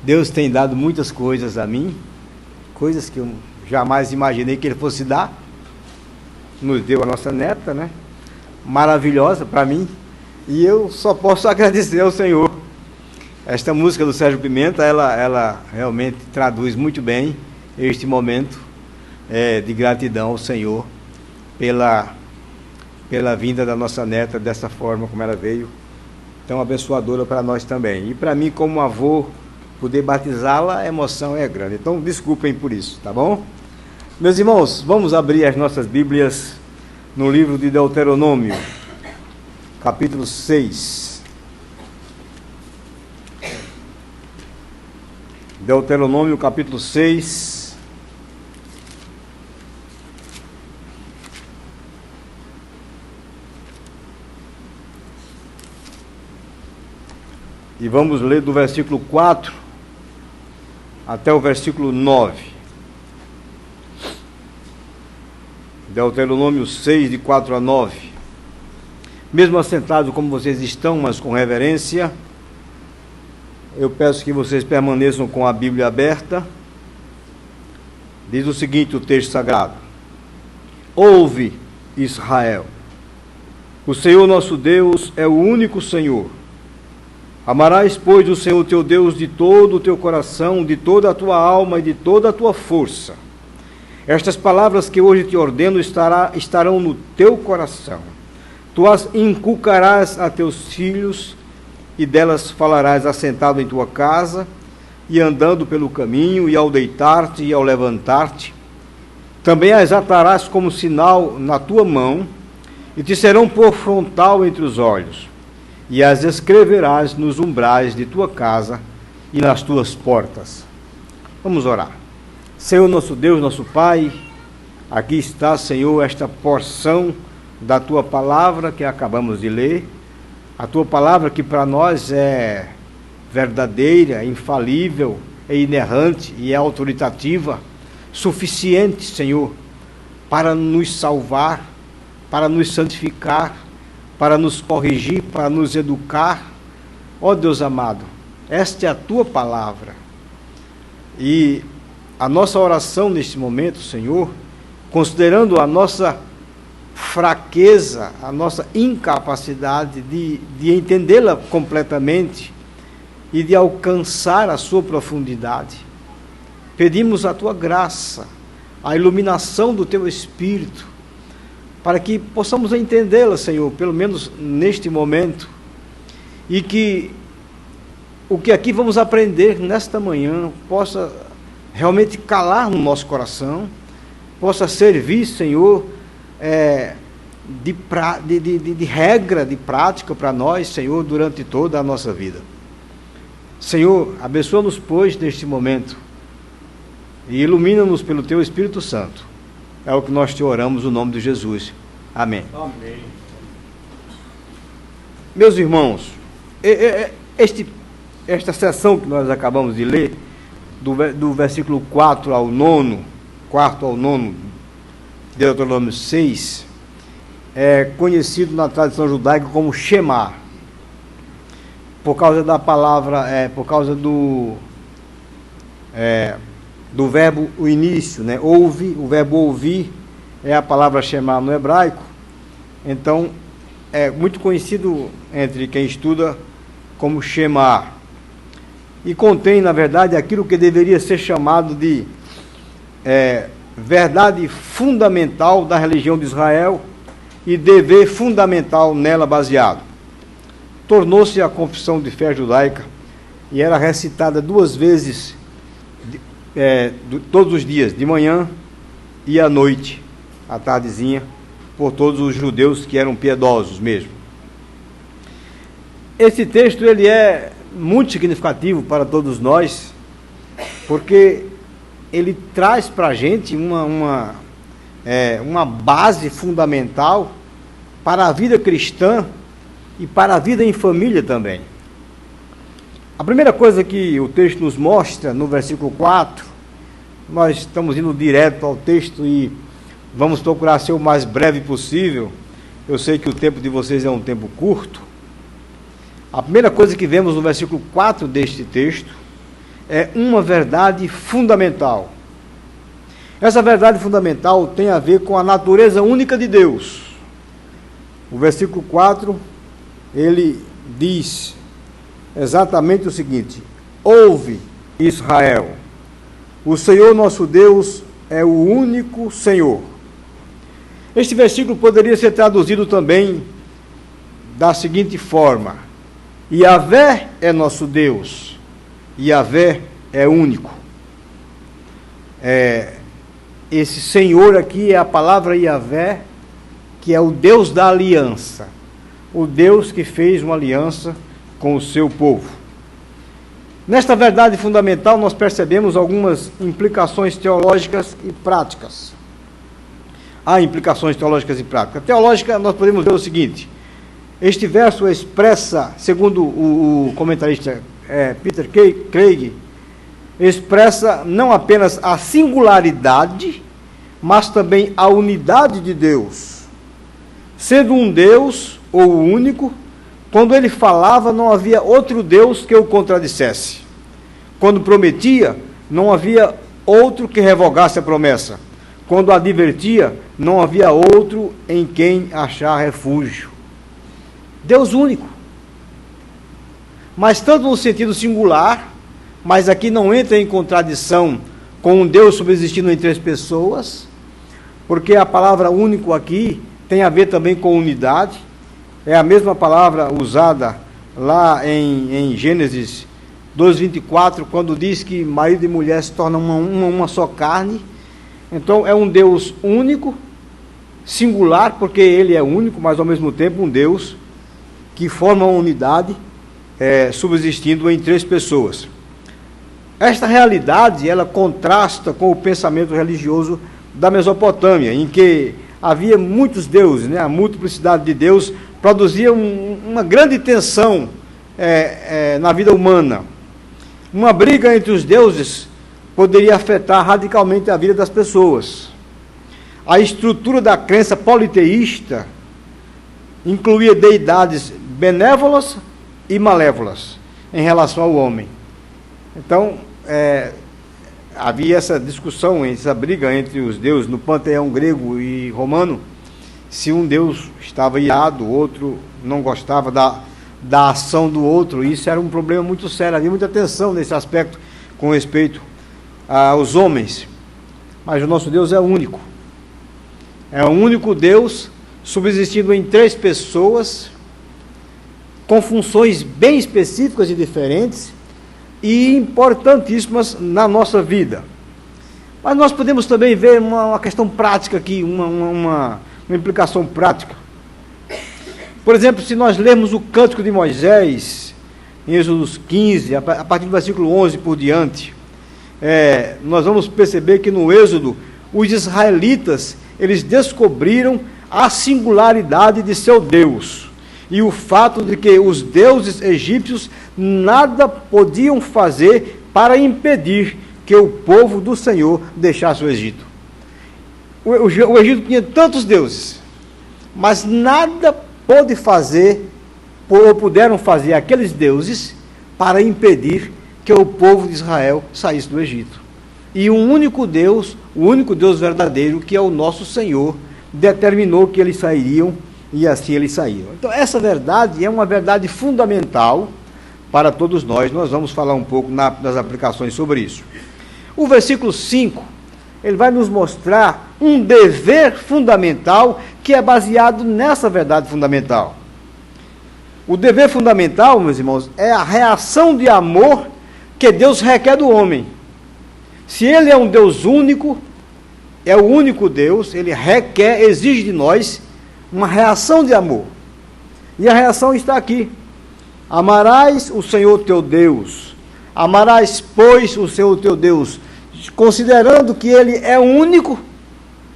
Deus tem dado muitas coisas a mim, coisas que eu jamais imaginei que Ele fosse dar. Nos deu a nossa neta, né? Maravilhosa para mim, e eu só posso agradecer ao Senhor. Esta música do Sérgio Pimenta, ela realmente traduz muito bem este momento de gratidão ao Senhor pela vinda da nossa neta, dessa forma como ela veio, tão abençoadora para nós também. E para mim, como avô, poder batizá-la, a emoção é grande. Então, desculpem por isso, tá bom? Meus irmãos, vamos abrir as nossas Bíblias no livro de Deuteronômio, capítulo 6. Deuteronômio, capítulo 6. E vamos ler do versículo 4 até o versículo 9. Deuteronômio 6, de 4 a 9. Mesmo assentado como vocês estão, mas com reverência, eu peço que vocês permaneçam com a Bíblia aberta. Diz o seguinte, o texto sagrado: Ouve, Israel, o Senhor nosso Deus é o único Senhor. Amarás, pois, o Senhor teu Deus de todo o teu coração, de toda a tua alma e de toda a tua força. Estas palavras que hoje te ordeno estarão no teu coração. Tu as inculcarás a teus filhos, e delas falarás assentado em tua casa, e andando pelo caminho, e ao deitar-te e ao levantar-te. Também as atarás como sinal na tua mão, e te serão por frontal entre os olhos, e as escreverás nos umbrais de tua casa e nas tuas portas. Vamos orar. Senhor nosso Deus, nosso Pai, aqui está, Senhor, esta porção da Tua Palavra que acabamos de ler, a Tua Palavra que para nós é verdadeira, infalível, é inerrante e é autoritativa, suficiente, Senhor, para nos salvar, para nos santificar, para nos corrigir, para nos educar. Ó Deus amado, esta é a Tua Palavra. E a nossa oração neste momento, Senhor, considerando a nossa fraqueza, a nossa incapacidade de entendê-la completamente e de alcançar a sua profundidade, pedimos a Tua graça, a iluminação do Teu Espírito, para que possamos entendê-la, Senhor, pelo menos neste momento, e que o que aqui vamos aprender nesta manhã possa realmente calar no nosso coração, possa servir, Senhor, de regra, de prática para nós, Senhor, durante toda a nossa vida. Senhor, abençoa-nos, pois, neste momento, e ilumina-nos pelo Teu Espírito Santo. É o que nós te oramos no nome de Jesus. Amém. Amém. Meus irmãos, esta sessão que nós acabamos de ler, do versículo 4 ao 9, de Deuteronômio 6, é conhecido na tradição judaica como Shema, por causa da palavra, por causa do verbo, o início, né? Ouve, o verbo ouvir é a palavra Shema no hebraico. Então, é muito conhecido entre quem estuda como Shema. E contém, na verdade, aquilo que deveria ser chamado de verdade fundamental da religião de Israel e dever fundamental nela baseado. Tornou-se a confissão de fé judaica e era recitada 2 vezes, todos os dias, de manhã e à noite, à tardezinha, por todos os judeus que eram piedosos mesmo. Esse texto ele é muito significativo para todos nós, porque ele traz para a gente uma base fundamental para a vida cristã e para a vida em família também. A primeira coisa que o texto nos mostra, no versículo 4, nós estamos indo direto ao texto e vamos procurar ser o mais breve possível. Eu sei que o tempo de vocês é um tempo curto. A primeira coisa que vemos no versículo 4 deste texto é uma verdade fundamental. Essa verdade fundamental tem a ver com a natureza única de Deus. O versículo 4, ele diz exatamente o seguinte: ouve, Israel, o Senhor nosso Deus é o único Senhor. Este versículo poderia ser traduzido também da seguinte forma: Yahvé é nosso Deus, Yahvé é único. Esse Senhor aqui é a palavra Yahvé, que é o Deus da aliança, o Deus que fez uma aliança com o seu povo. Nesta verdade fundamental, nós percebemos algumas implicações teológicas e práticas. Há implicações teológicas e práticas. Teológica, nós podemos ver o seguinte: este verso expressa, segundo o comentarista Peter Craig, expressa não apenas a singularidade, mas também a unidade de Deus. Sendo um Deus, ou o único, quando ele falava, não havia outro Deus que o contradissesse. Quando prometia, não havia outro que revogasse a promessa. Quando advertia, não havia outro em quem achar refúgio. Deus único. Mas tanto no sentido singular, mas aqui não entra em contradição com um Deus subsistindo em três pessoas, porque a palavra único aqui tem a ver também com unidade. É a mesma palavra usada lá em Gênesis 2:24, quando diz que marido e mulher se tornam uma só carne. Então é um Deus único, singular, porque ele é único, mas ao mesmo tempo um Deus que forma uma unidade, subsistindo em três pessoas. Esta realidade, ela contrasta com o pensamento religioso da Mesopotâmia, em que havia muitos deuses, né? A multiplicidade de Deus produzia uma grande tensão na vida humana. Uma briga entre os deuses poderia afetar radicalmente a vida das pessoas. A estrutura da crença politeísta incluía deidades benévolas e malévolas em relação ao homem. Então, havia essa discussão, essa briga entre os deuses no panteão grego e romano, se um deus estava irado, o outro não gostava da ação do outro. Isso era um problema muito sério, havia muita tensão nesse aspecto com respeito aos homens. Mas o nosso Deus é único. É o único Deus subsistindo em três pessoas, com funções bem específicas e diferentes, e importantíssimas na nossa vida. Mas nós podemos também ver uma questão prática aqui, uma implicação prática. Por exemplo, se nós lermos o Cântico de Moisés, em Êxodo 15, a partir do versículo 11 por diante, nós vamos perceber que no Êxodo, os israelitas, eles descobriram a singularidade de seu Deus, e o fato de que os deuses egípcios nada podiam fazer para impedir que o povo do Senhor deixasse o Egito. O Egito tinha tantos deuses, mas nada pôde fazer, ou puderam fazer aqueles deuses para impedir que o povo de Israel saísse do Egito. E um único Deus, o único Deus verdadeiro, que é o nosso Senhor, determinou que eles sairiam, e assim eles saíram. Então essa verdade é uma verdade fundamental para todos nós. Nós vamos falar um pouco nas aplicações sobre isso. O versículo 5, ele vai nos mostrar um dever fundamental que é baseado nessa verdade fundamental. O dever fundamental, meus irmãos, é a reação de amor que Deus requer do homem. Se ele é um Deus único, é o único Deus, ele requer, exige de nós uma reação de amor. E a reação está aqui: amarás o Senhor teu Deus. Amarás, pois, o Senhor teu Deus, considerando que ele é único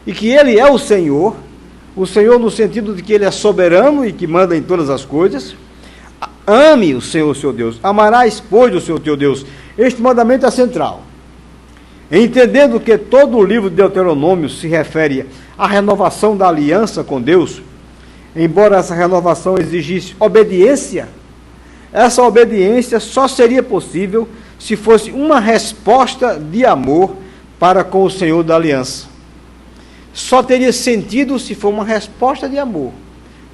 e que ele é o Senhor no sentido de que ele é soberano e que manda em todas as coisas. Ame o Senhor, seu Deus. Amarás, pois, o Senhor teu Deus. Este mandamento é central. Entendendo que todo o livro de Deuteronômio se refere à renovação da aliança com Deus, embora essa renovação exigisse obediência, essa obediência só seria possível se fosse uma resposta de amor para com o Senhor da aliança. Só teria sentido se for uma resposta de amor,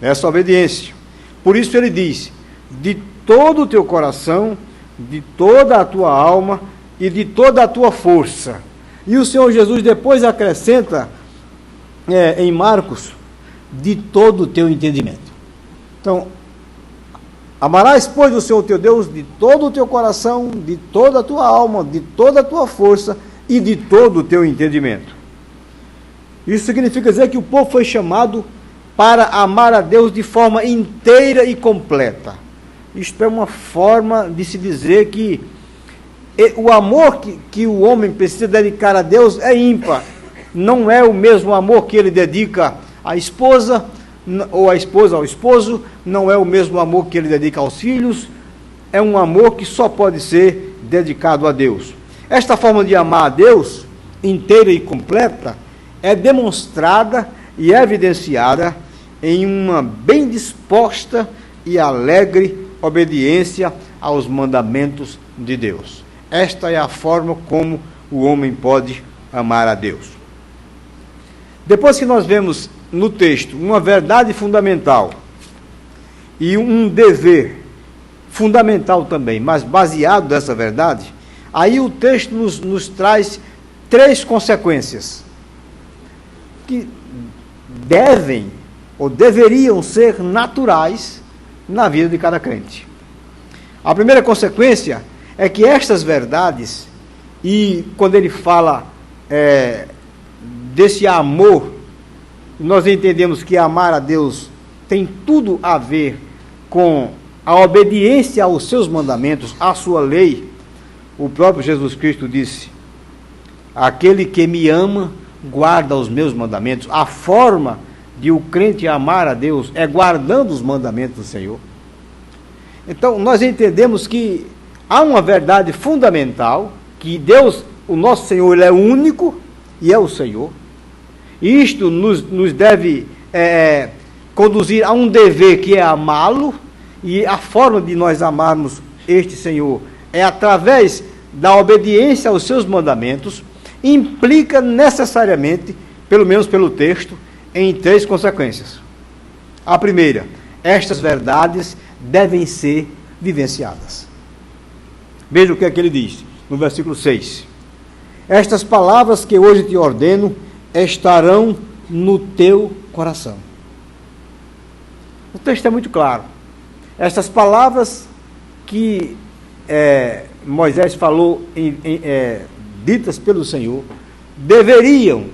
nessa obediência. Por isso ele diz: de todo o teu coração, de toda a tua alma e de toda a tua força. E o Senhor Jesus depois acrescenta em Marcos: de todo o teu entendimento. Então, amarás, pois, o Senhor teu Deus de todo o teu coração, de toda a tua alma, de toda a tua força e de todo o teu entendimento. Isso significa dizer que o povo foi chamado para amar a Deus de forma inteira e completa. Isto é uma forma de se dizer que o amor que o homem precisa dedicar a Deus é ímpar. Não é o mesmo amor que ele dedica à esposa, ou a esposa ao esposo, não é o mesmo amor que ele dedica aos filhos. É um amor que só pode ser dedicado a Deus. Esta forma de amar a Deus, inteira e completa, é demonstrada e evidenciada em uma bem disposta e alegre obediência aos mandamentos de Deus. Esta é a forma como o homem pode amar a Deus. Depois que nós vemos no texto uma verdade fundamental e um dever fundamental também, mas baseado nessa verdade, aí o texto nos traz 3 consequências que devem ou deveriam ser naturais na vida de cada crente. A primeira consequência é que estas verdades, e quando ele fala desse amor, nós entendemos que amar a Deus tem tudo a ver com a obediência aos seus mandamentos, à sua lei. O próprio Jesus Cristo disse: aquele que me ama guarda os meus mandamentos. A forma de o crente amar a Deus é guardando os mandamentos do Senhor. Então, nós entendemos que há uma verdade fundamental, que Deus, o nosso Senhor, Ele é único e é o Senhor. E isto nos deve conduzir a um dever que é amá-lo, e a forma de nós amarmos este Senhor é através da obediência aos seus mandamentos. Implica necessariamente, pelo menos pelo texto, em 3 consequências. A primeira: estas verdades devem ser vivenciadas. Veja o que é que ele diz no versículo 6. Estas palavras que hoje te ordeno estarão no teu coração. O texto é muito claro. Estas palavras que Moisés falou ditas pelo Senhor, deveriam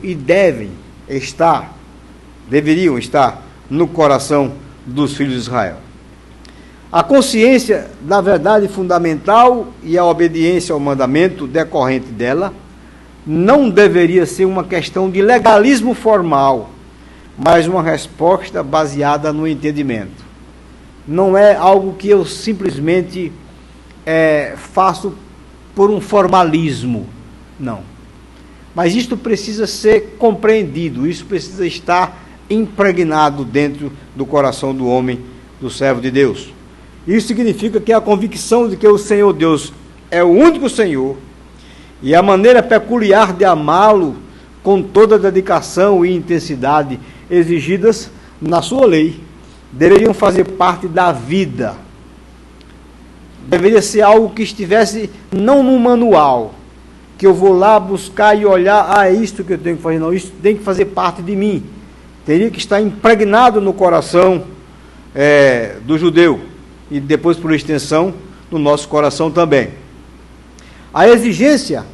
estar no coração dos filhos de Israel. A consciência da verdade fundamental e a obediência ao mandamento decorrente dela não deveria ser uma questão de legalismo formal, mas uma resposta baseada no entendimento. Não é algo que eu simplesmente faço por um formalismo. Não. Mas isto precisa ser compreendido, isso precisa estar impregnado dentro do coração do homem, do servo de Deus. Isso significa que a convicção de que o Senhor Deus é o único Senhor e a maneira peculiar de amá-lo com toda a dedicação e intensidade exigidas na sua lei deveriam fazer parte da vida. Deveria ser algo que estivesse não no manual, que eu vou lá buscar e olhar, é isto que eu tenho que fazer. Não, isso tem que fazer parte de mim. Teria que estar impregnado no coração do judeu e depois, por extensão, no nosso coração também. A exigência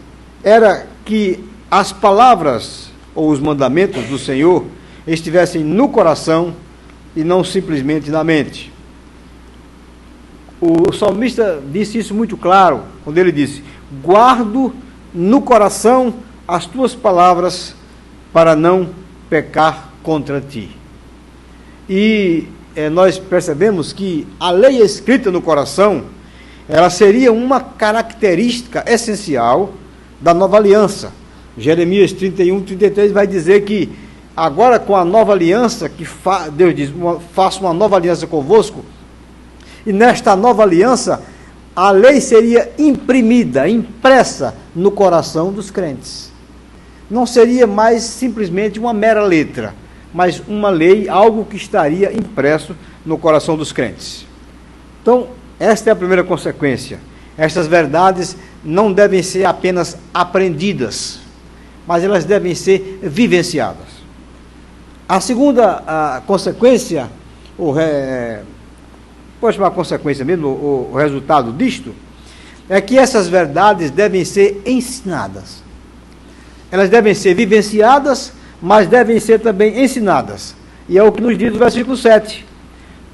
era que as palavras ou os mandamentos do Senhor estivessem no coração e não simplesmente na mente. O salmista disse isso muito claro, quando ele disse: guardo no coração as tuas palavras para não pecar contra ti. E nós percebemos que a lei escrita no coração, ela seria uma característica essencial da nova aliança. Jeremias 31, 33 vai dizer que agora com a nova aliança, que Deus diz, faço uma nova aliança convosco, e nesta nova aliança a lei seria imprimida, impressa no coração dos crentes. Não seria mais simplesmente uma mera letra, mas uma lei, algo que estaria impresso no coração dos crentes. Então, esta é a primeira consequência. Estas verdades não devem ser apenas aprendidas, mas elas devem ser vivenciadas. A segunda consequência, pode chamar consequência mesmo, o resultado disto, é que essas verdades devem ser ensinadas. Elas devem ser vivenciadas, mas devem ser também ensinadas. E é o que nos diz o versículo 7.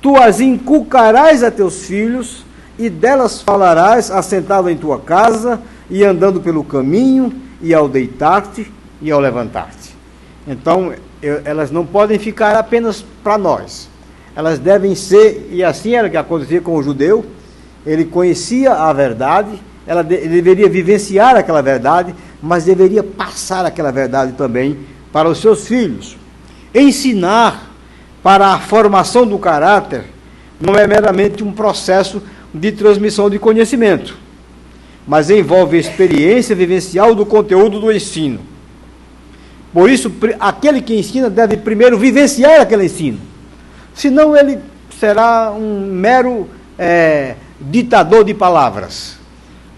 Tu as inculcarás a teus filhos, e delas falarás assentado em tua casa, e andando pelo caminho, e ao deitar-te, e ao levantar-te. Então, elas não podem ficar apenas para nós. Elas devem ser, e assim era o que acontecia com o judeu, ele conhecia a verdade, ele deveria vivenciar aquela verdade, mas deveria passar aquela verdade também para os seus filhos. Ensinar para a formação do caráter não é meramente um processo de transmissão de conhecimento, mas envolve a experiência vivencial do conteúdo do ensino. Por isso, aquele que ensina deve primeiro vivenciar aquele ensino, senão ele será um mero ditador de palavras.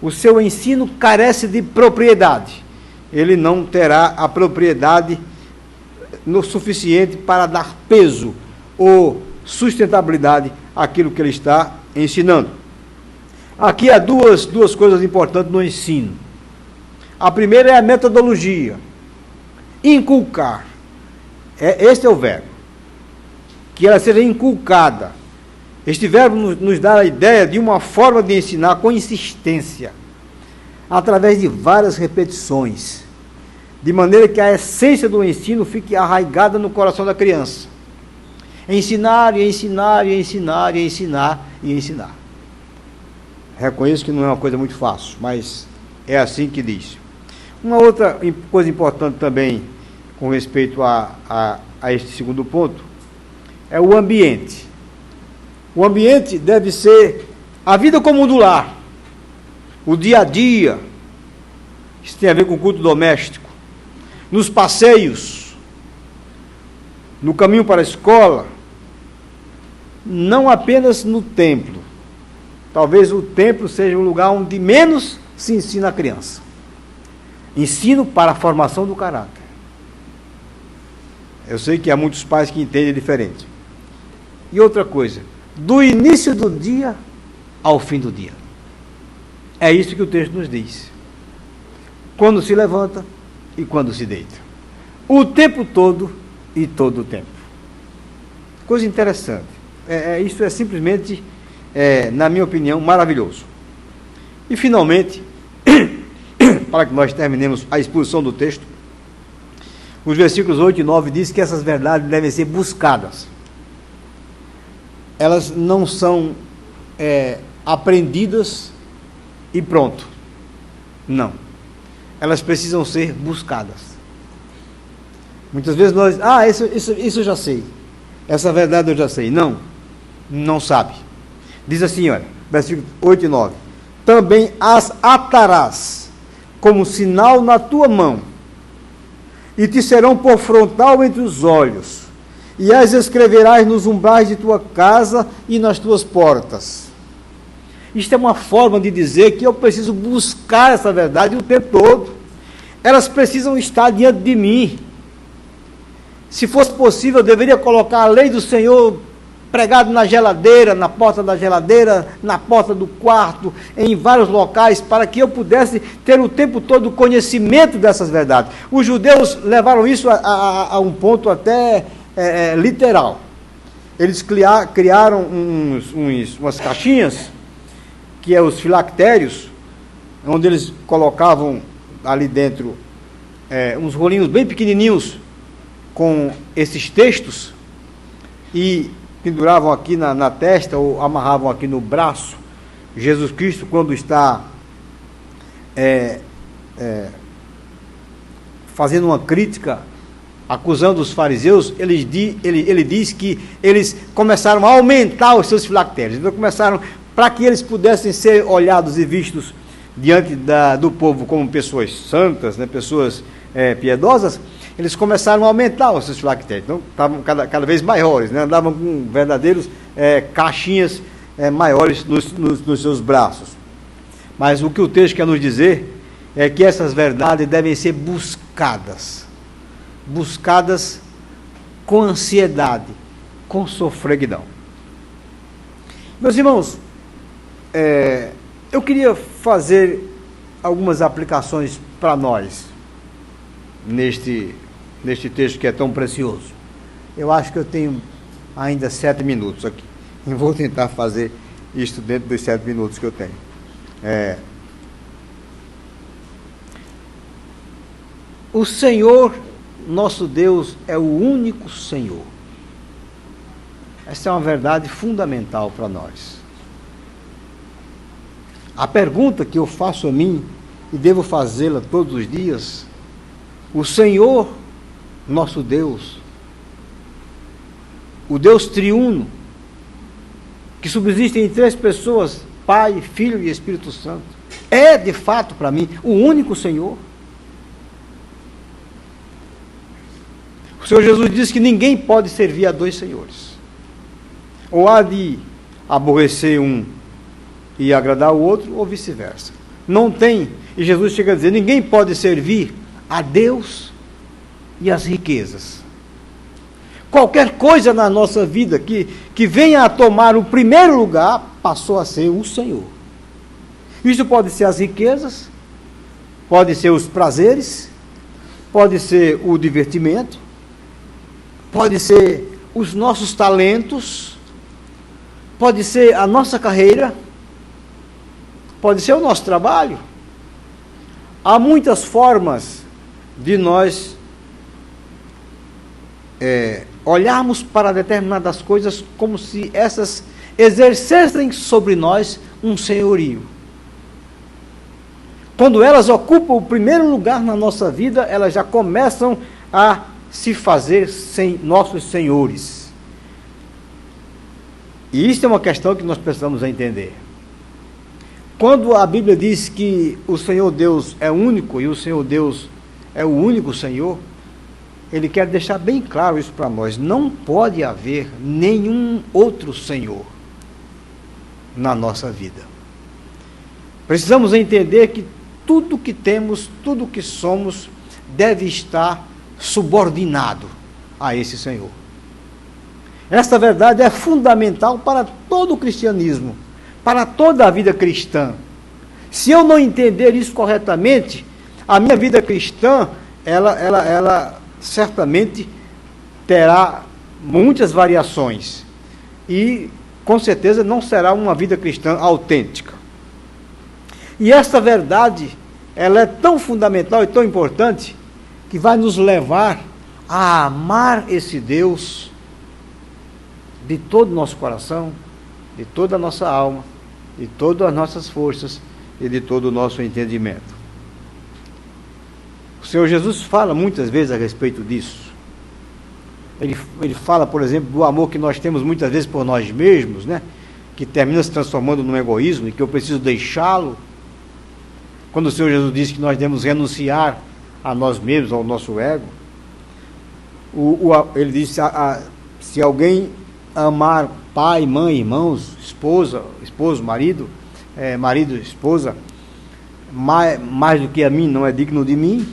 O seu ensino carece de propriedade. Ele não terá a propriedade no suficiente para dar peso ou sustentabilidade àquilo que ele está ensinando. Aqui há duas coisas importantes no ensino. A primeira é a metodologia. Inculcar. Este é o verbo. Que ela seja inculcada. Este verbo nos dá a ideia de uma forma de ensinar com insistência, através de várias repetições, de maneira que a essência do ensino fique arraigada no coração da criança. Ensinar, e ensinar, e ensinar, e ensinar, e ensinar. Reconheço que não é uma coisa muito fácil, mas é assim que diz. Uma outra coisa importante também, com respeito a este segundo ponto, é o ambiente. O ambiente deve ser a vida comum do lar, o dia a dia. Isso tem a ver com o culto doméstico, nos passeios, no caminho para a escola, não apenas no templo. Talvez o templo seja o lugar onde menos se ensina a criança. Ensino para a formação do caráter. Eu sei que há muitos pais que entendem diferente. E outra coisa, do início do dia ao fim do dia. É isso que o texto nos diz. Quando se levanta e quando se deita. O tempo todo e todo o tempo. Coisa interessante. Isso é simplesmente, na minha opinião, maravilhoso. E finalmente, para que nós terminemos a exposição do texto, os versículos 8 e 9 diz que essas verdades devem ser buscadas. Elas não são aprendidas e pronto. Não. Elas precisam ser buscadas. Muitas vezes nós, isso eu já sei. Essa verdade eu já sei. Não sabe. Diz assim, olha, versículos 8 e 9. Também as atarás como sinal na tua mão, e te serão por frontal entre os olhos, e as escreverás nos umbrais de tua casa e nas tuas portas. Isto é uma forma de dizer que eu preciso buscar essa verdade o tempo todo. Elas precisam estar diante de mim. Se fosse possível, eu deveria colocar a lei do Senhor pregado na geladeira, na porta da geladeira, na porta do quarto, em vários locais, para que eu pudesse ter o tempo todo conhecimento dessas verdades. Os judeus levaram isso a um ponto até literal. Eles criaram umas caixinhas, que é os filactérios, onde eles colocavam ali dentro uns rolinhos bem pequenininhos com esses textos e penduravam aqui na testa ou amarravam aqui no braço. Jesus Cristo, quando está fazendo uma crítica, acusando os fariseus, ele diz que eles começaram a aumentar os seus filactérios. Então começaram para que eles pudessem ser olhados e vistos diante do povo como pessoas santas, né, pessoas piedosas, eles começaram a aumentar os seus filactérios. Então, estavam cada vez maiores, né, andavam com verdadeiros caixinhas maiores nos seus braços. Mas o que o texto quer nos dizer é que essas verdades devem ser buscadas com ansiedade, com sofreguidão. Meus irmãos, eu queria fazer algumas aplicações para nós neste texto que é tão precioso. Eu acho que eu tenho ainda 7 minutos aqui. Eu vou tentar fazer isto dentro dos 7 minutos que eu tenho. O Senhor, nosso Deus, é o único Senhor. Essa é uma verdade fundamental para nós. A pergunta que eu faço a mim, e devo fazê-la todos os dias: o Senhor, nosso Deus, o Deus triuno, que subsiste em 3 pessoas, Pai, Filho e Espírito Santo, é de fato para mim o único Senhor? O Senhor Jesus disse que ninguém pode servir a 2 senhores. Ou há de aborrecer um e agradar o outro, ou vice-versa. Não tem, e Jesus chega a dizer, ninguém pode servir a Deus e as riquezas. Qualquer coisa na nossa vida que venha a tomar o primeiro lugar, passou a ser o Senhor. Isso pode ser as riquezas, pode ser os prazeres, pode ser o divertimento, pode ser os nossos talentos, pode ser a nossa carreira, pode ser o nosso trabalho. Há muitas formas de nós olharmos para determinadas coisas como se essas exercessem sobre nós um senhorio. Quando elas ocupam o primeiro lugar na nossa vida, elas já começam a se fazer nossos senhores. E isso é uma questão que nós precisamos entender. Quando a Bíblia diz que o Senhor Deus é único e o Senhor Deus é o único Senhor, Ele quer deixar bem claro isso para nós. Não pode haver nenhum outro Senhor na nossa vida. Precisamos entender que tudo que temos, tudo que somos, deve estar subordinado a esse Senhor. Esta verdade é fundamental para todo o cristianismo, para toda a vida cristã. Se eu não entender isso corretamente, a minha vida cristã, ela certamente terá muitas variações e, com certeza, não será uma vida cristã autêntica. E esta verdade, ela é tão fundamental e tão importante que vai nos levar a amar esse Deus de todo o nosso coração, de toda a nossa alma, de todas as nossas forças e de todo o nosso entendimento. O Senhor Jesus fala muitas vezes a respeito disso. Ele fala, por exemplo, do amor que nós temos muitas vezes por nós mesmos, né? Que termina se transformando num egoísmo e que eu preciso deixá-lo. Quando o Senhor Jesus diz que nós devemos renunciar a nós mesmos, ao nosso ego, ele diz, se alguém amar pai, mãe, irmãos, esposo, marido, esposa, mais do que a mim, não é digno de mim.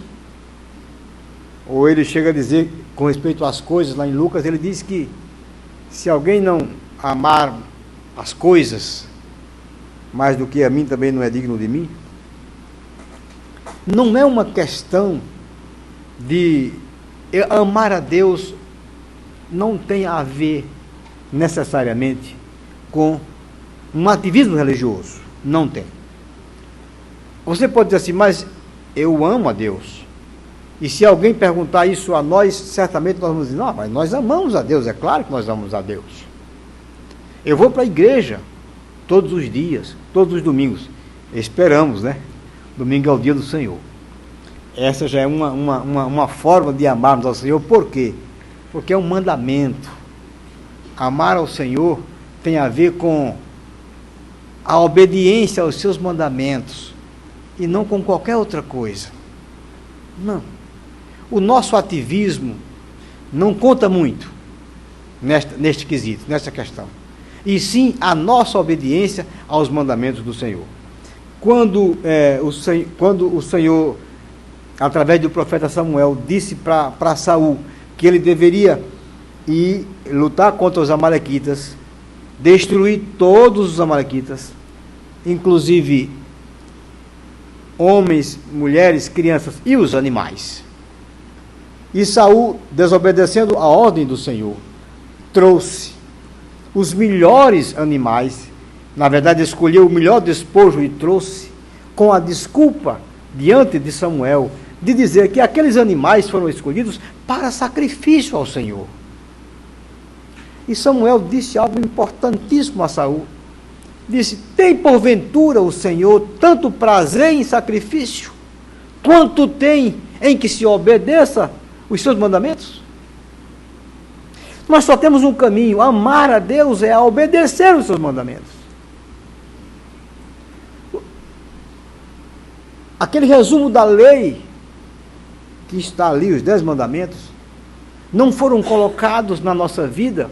Ou ele chega a dizer, com respeito às coisas, lá em Lucas, ele diz que se alguém não amar as coisas mais do que a mim, também não é digno de mim. Não é uma questão de amar a Deus, não tem a ver necessariamente com um ativismo religioso. Não tem. Você pode dizer assim, mas eu amo a Deus. E se alguém perguntar isso a nós, certamente nós vamos dizer, não, mas nós amamos a Deus, é claro que nós amamos a Deus. Eu vou para a igreja todos os dias, todos os domingos. Esperamos, né? Domingo é o dia do Senhor. Essa já é uma forma de amarmos ao Senhor. Por quê? Porque é um mandamento. Amar ao Senhor tem a ver com a obediência aos seus mandamentos e não com qualquer outra coisa. Não. O nosso ativismo não conta muito neste quesito, nesta questão. E sim a nossa obediência aos mandamentos do Senhor. Quando o Senhor, através do profeta Samuel, disse para Saul que ele deveria ir lutar contra os amalequitas, destruir todos os amalequitas, inclusive homens, mulheres, crianças e os animais. E Saul, desobedecendo a ordem do Senhor, trouxe os melhores animais, na verdade escolheu o melhor despojo e trouxe, com a desculpa diante de Samuel, de dizer que aqueles animais foram escolhidos para sacrifício ao Senhor. E Samuel disse algo importantíssimo a Saul. Disse: tem porventura o Senhor tanto prazer em sacrifício, quanto tem em que se obedeça os seus mandamentos? Nós só temos um caminho: amar a Deus é a obedecer os seus mandamentos. Aquele resumo da lei que está ali, os 10 mandamentos, não foram colocados na nossa vida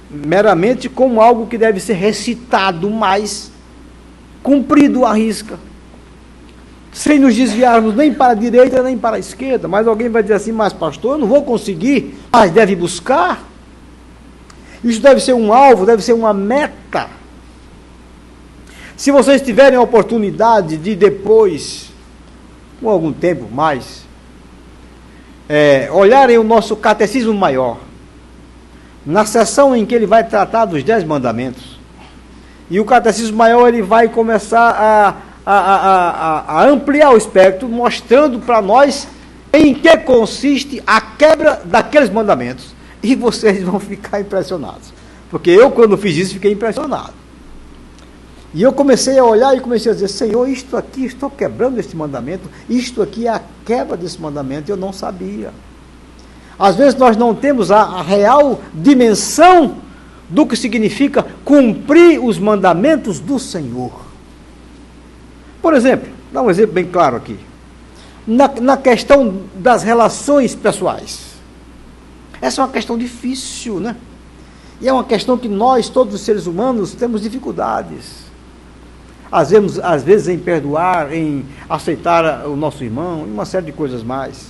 meramente como algo que deve ser recitado, mas cumprido à risca, sem nos desviarmos nem para a direita nem para a esquerda. Mas alguém vai dizer assim: mas pastor, eu não vou conseguir. Mas deve buscar. Isso deve ser um alvo, deve ser uma meta. Se vocês tiverem a oportunidade de depois, com algum tempo mais, olharem o nosso catecismo maior, na sessão em que ele vai tratar dos 10 mandamentos, e o catecismo maior ele vai começar a ampliar o espectro, mostrando para nós em que consiste a quebra daqueles mandamentos, e vocês vão ficar impressionados, porque eu, quando fiz isso, fiquei impressionado. E eu comecei a olhar e comecei a dizer: Senhor, isto aqui, estou quebrando este mandamento, isto aqui é a quebra desse mandamento. Eu não sabia. Às vezes nós não temos a real dimensão do que significa cumprir os mandamentos do Senhor. Por exemplo, dá um exemplo bem claro aqui. Na questão das relações pessoais. Essa é uma questão difícil, né? E é uma questão que nós, todos os seres humanos, temos dificuldades. Às vezes em perdoar, em aceitar o nosso irmão, e uma série de coisas mais.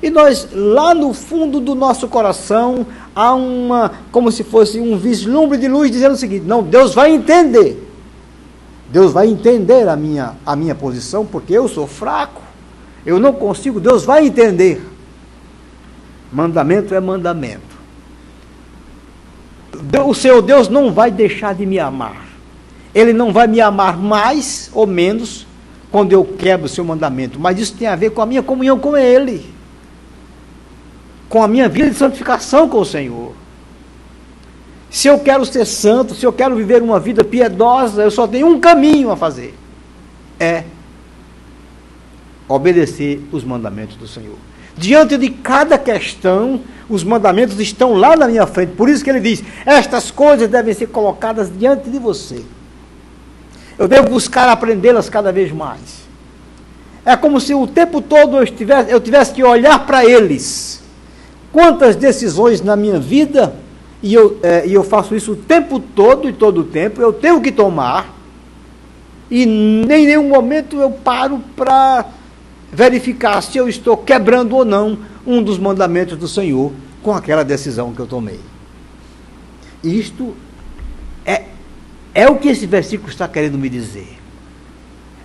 E nós, lá no fundo do nosso coração, há como se fosse um vislumbre de luz dizendo o seguinte: não, Deus vai entender. Deus vai entender a minha posição, porque eu sou fraco. Eu não consigo, Deus vai entender. Mandamento é mandamento. O Senhor Deus não vai deixar de me amar. Ele não vai me amar mais ou menos quando eu quebro o seu mandamento, mas isso tem a ver com a minha comunhão com Ele, com a minha vida de santificação com o Senhor. Se eu quero ser santo, se eu quero viver uma vida piedosa, eu só tenho um caminho a fazer: é obedecer os mandamentos do Senhor. Diante de cada questão, os mandamentos estão lá na minha frente. Por isso que ele diz: estas coisas devem ser colocadas diante de você. Eu devo buscar aprendê-las cada vez mais. É como se o tempo todo eu tivesse que olhar para eles. Quantas decisões na minha vida, e eu faço isso o tempo todo e todo o tempo, eu tenho que tomar, e em nenhum momento eu paro para verificar se eu estou quebrando ou não um dos mandamentos do Senhor com aquela decisão que eu tomei. Isto é o que esse versículo está querendo me dizer.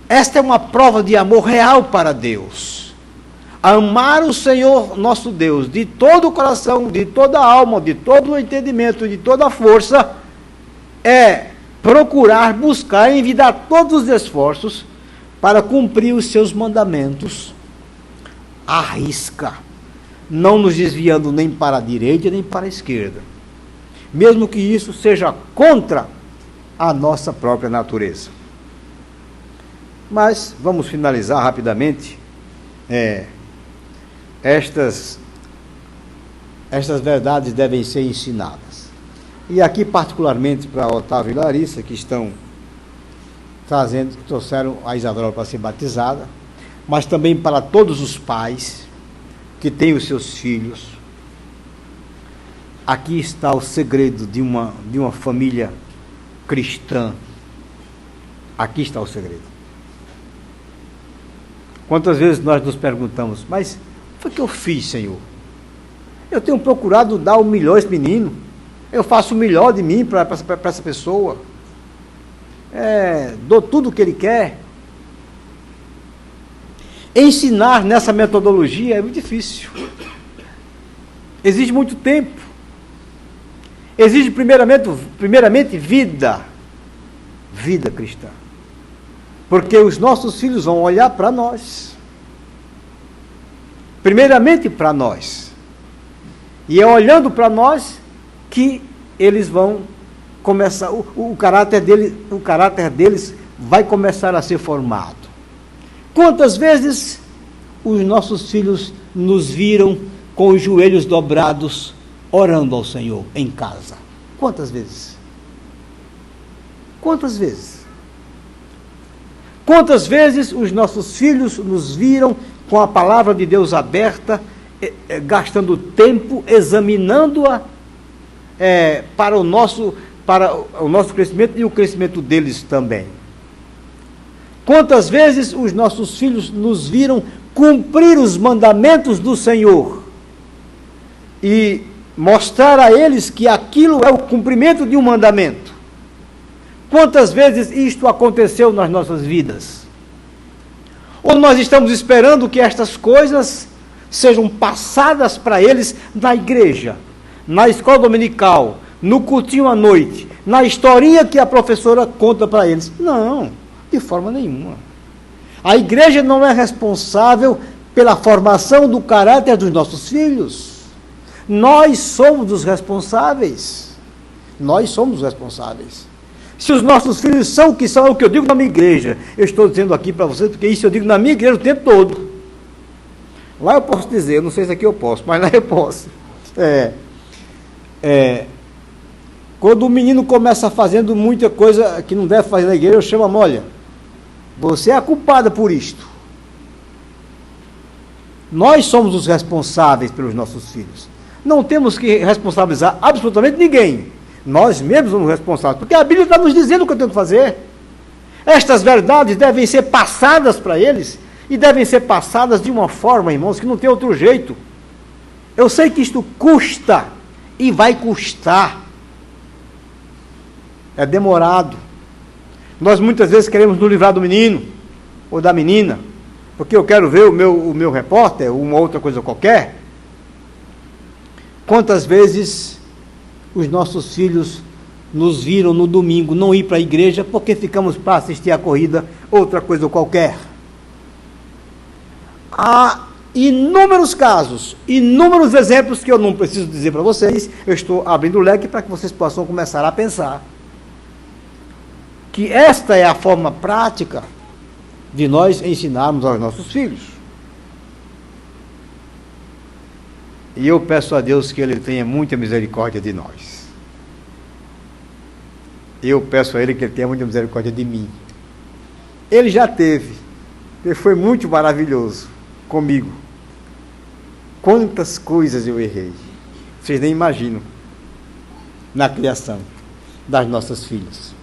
Esta é uma prova de amor real para Deus. Amar o Senhor nosso Deus de todo o coração, de toda a alma, de todo o entendimento, de toda a força, é procurar, buscar, envidar todos os esforços para cumprir os seus mandamentos à risca, não nos desviando nem para a direita nem para a esquerda, mesmo que isso seja contra a nossa própria natureza. Mas vamos finalizar rapidamente estas verdades devem ser ensinadas. E aqui particularmente para Otávio e Larissa, que trouxeram a Isadora para ser batizada, mas também para todos os pais que têm os seus filhos. Aqui está o segredo de uma família cristã. Aqui está o segredo. Quantas vezes nós nos perguntamos, mas o que foi que eu fiz, Senhor? Eu tenho procurado dar o melhor a esse menino. Eu faço o melhor de mim para essa pessoa. Dou tudo o que ele quer. Ensinar nessa metodologia é muito difícil. Exige muito tempo. Exige primeiramente vida. Vida cristã. Porque os nossos filhos vão olhar para nós. Primeiramente para nós. E é olhando para nós que eles vão começar, o caráter deles vai começar a ser formado. Quantas vezes os nossos filhos nos viram com os joelhos dobrados, orando ao Senhor em casa? Quantas vezes? Quantas vezes? Quantas vezes os nossos filhos nos viram com a palavra de Deus aberta, gastando tempo examinando-a para o nosso crescimento e o crescimento deles também? Quantas vezes os nossos filhos nos viram cumprir os mandamentos do Senhor e mostrar a eles que aquilo é o cumprimento de um mandamento? Quantas vezes isto aconteceu nas nossas vidas? Ou nós estamos esperando que estas coisas sejam passadas para eles na igreja, na escola dominical, no cultinho à noite, na historinha que a professora conta para eles? Não, de forma nenhuma. A igreja não é responsável pela formação do caráter dos nossos filhos. Nós somos os responsáveis. Nós somos os responsáveis. Se os nossos filhos são o que são, é o que eu digo na minha igreja. Eu estou dizendo aqui para vocês, porque isso eu digo na minha igreja o tempo todo. Lá eu posso dizer, eu não sei se aqui eu posso, mas lá eu posso. Quando o menino começa fazendo muita coisa que não deve fazer na igreja, eu chamo a mãe: olha, você é a culpada por isto. Nós somos os responsáveis pelos nossos filhos. Não temos que responsabilizar absolutamente ninguém. Nós mesmos somos responsáveis, porque a Bíblia está nos dizendo o que eu tenho que fazer. Estas verdades devem ser passadas para eles, e devem ser passadas de uma forma, irmãos, que não tem outro jeito. Eu sei que isto custa, e vai custar. É demorado. Nós muitas vezes queremos nos livrar do menino, ou da menina, porque eu quero ver o meu repórter, ou uma outra coisa qualquer. Quantas vezes os nossos filhos nos viram no domingo não ir para a igreja porque ficamos para assistir a corrida, outra coisa qualquer? Há inúmeros casos, inúmeros exemplos que eu não preciso dizer para vocês. Eu estou abrindo o leque para que vocês possam começar a pensar que esta é a forma prática de nós ensinarmos aos nossos filhos. E eu peço a Deus que Ele tenha muita misericórdia de nós. Eu peço a Ele que Ele tenha muita misericórdia de mim. Ele já teve. Ele foi muito maravilhoso comigo. Quantas coisas eu errei. Vocês nem imaginam. Na criação das nossas filhas.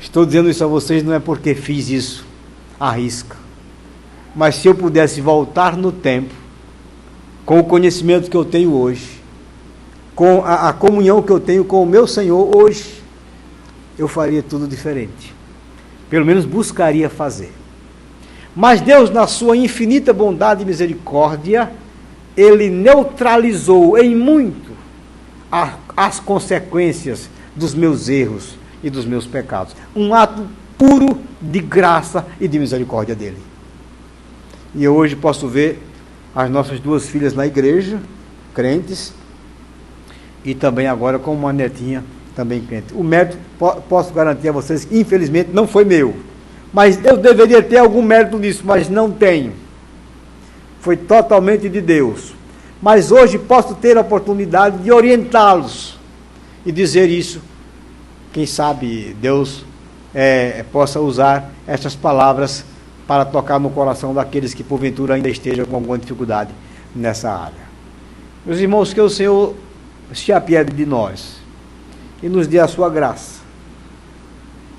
Estou dizendo isso a vocês não é porque fiz isso à risca. Mas se eu pudesse voltar no tempo, com o conhecimento que eu tenho hoje, com a comunhão que eu tenho com o meu Senhor hoje, eu faria tudo diferente. Pelo menos buscaria fazer. Mas Deus, na sua infinita bondade e misericórdia, Ele neutralizou em muito as consequências dos meus erros e dos meus pecados. Um ato puro de graça e de misericórdia dEle. E eu hoje posso ver as nossas duas filhas na igreja, crentes, e também agora com uma netinha também crente. O mérito, posso garantir a vocês que infelizmente não foi meu, mas eu deveria ter algum mérito nisso, mas não tenho. Foi totalmente de Deus, mas hoje posso ter a oportunidade de orientá-los e dizer isso. Quem sabe Deus possa usar estas palavras para tocar no coração daqueles que porventura ainda estejam com alguma dificuldade nessa área. Meus irmãos, que o Senhor se apiede de nós e nos dê a sua graça,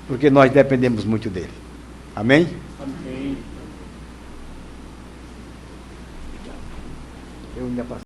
porque nós dependemos muito dele. Amém? Amém. Eu ainda passo.